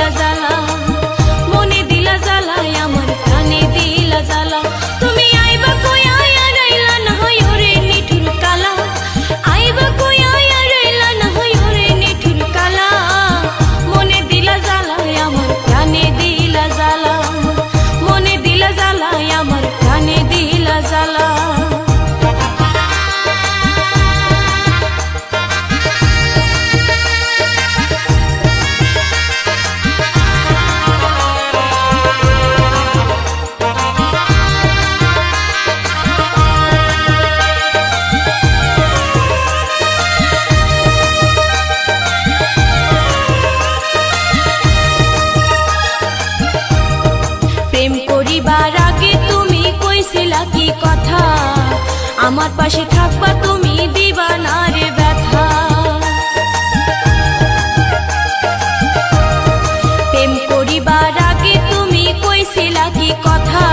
দিলা জ্বালা, মনে দিলা জ্বালা, আমার প্রাণে দিলা জ্বালা। তুমি আইবা কই আয়া রইলা না হয় ওরে নিঠুর কালা, আইবা কই আয়া রইলা না হয় ওরে নিঠুর কালা। মনে দিলা জ্বালা, আমার প্রাণে দিলা জ্বালা, মনে দিলা জ্বালা, আমার প্রাণে দিলা জ্বালা। প্রেম করিবার আগে তুমি কইছিলা কি কথা, আমার পাশে থাকবা তুমি দিবা না রে ব্যথা। প্রেম করিবার আগে তুমি কইছিলা কি কথা,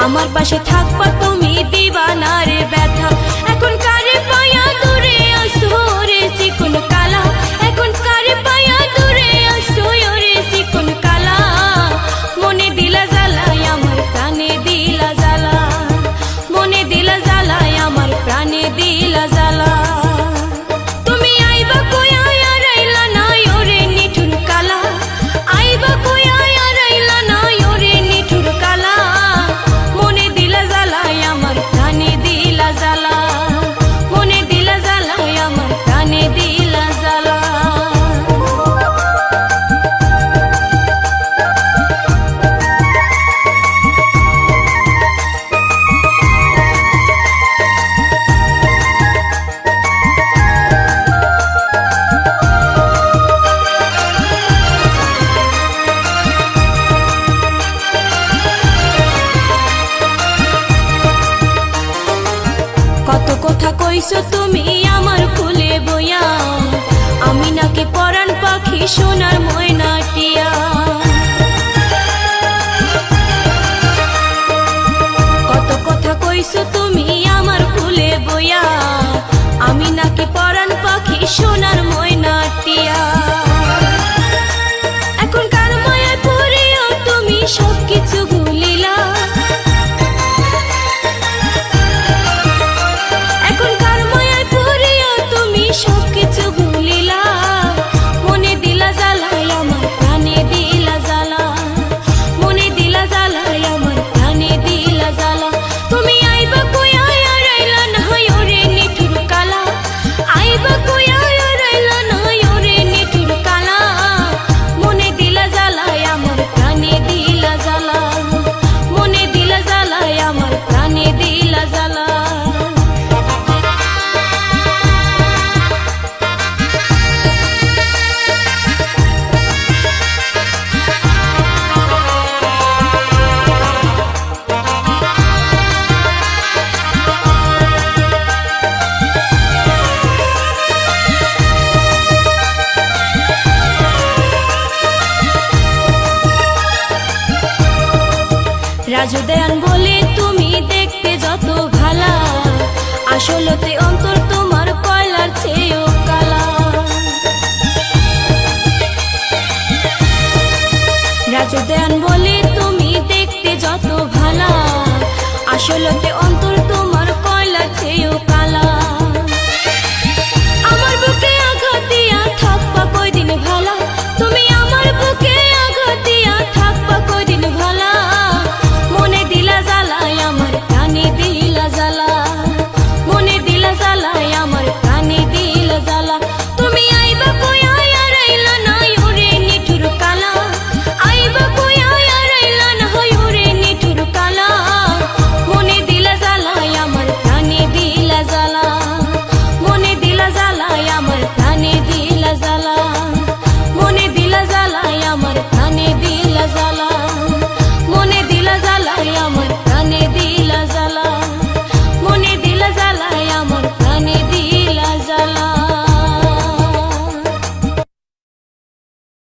আমার পাশে থাকবা তুমি দিবা না রে ব্যথা। এখন কারে পায়া দূরে আসো রে চিকন কালা, এখন কারে পায়া দূরে আসো রে চিকন কালা। মনে দিলা জ্বালা, আমার প্রাণে দিলা জ্বালা, মনে দিলা জ্বালা, আমার প্রাণে দিলা জ্বালা। তুমি আইবা কই আয়া রইলা না ওরে নিঠুর কালা, আইবা কই আয়া রইলা না ওরে নিঠুর কালা। মনে দিলা জ্বালা, আমার প্রাণে দিলা জ্বালা, মনে দিলা জ্বালা, আমার প্রাণে দিলা জ্বালা। কত কথা কইছো তুমি আমার কোলে বইয়া, আমি নাকি পরাণ পাখি সোনার ময়নাটিয়া। কত কথা কইছো তুমি আমার কোলে বইয়া, আমি নাকি পরাণ পাখি সোনার ময়নাটিয়া। এখন কার মায়া পড়িয়া তুমি সবকিছু ভুলিলা, সবকিছু ভুলিলা। মনে দিলা জ্বালা, আমার প্রাণে দিলা জ্বালা, মনে দিলা জ্বালা, আমার প্রাণে দিলা জ্বালা। তুমি আইবা কই আয়া রইলা না ওরে নিঠুর কালা, আইবা কই আয়া রইলা না ওরে নিঠুর কালা। মনে দিলা জ্বালা, আমার প্রাণে দিলা জ্বালা, মনে দিলা জ্বালা, আমার প্রাণে দিলা জ্বালা। রাজু দেয়ান বলে তুমি দেখতে যত ভালা, আসলতে অন্তর তোমার কয়লার চেয়েও কালা। রাজু দেয়ান বলে তুমি দেখতে যত ভালা, আসলতে অন্তর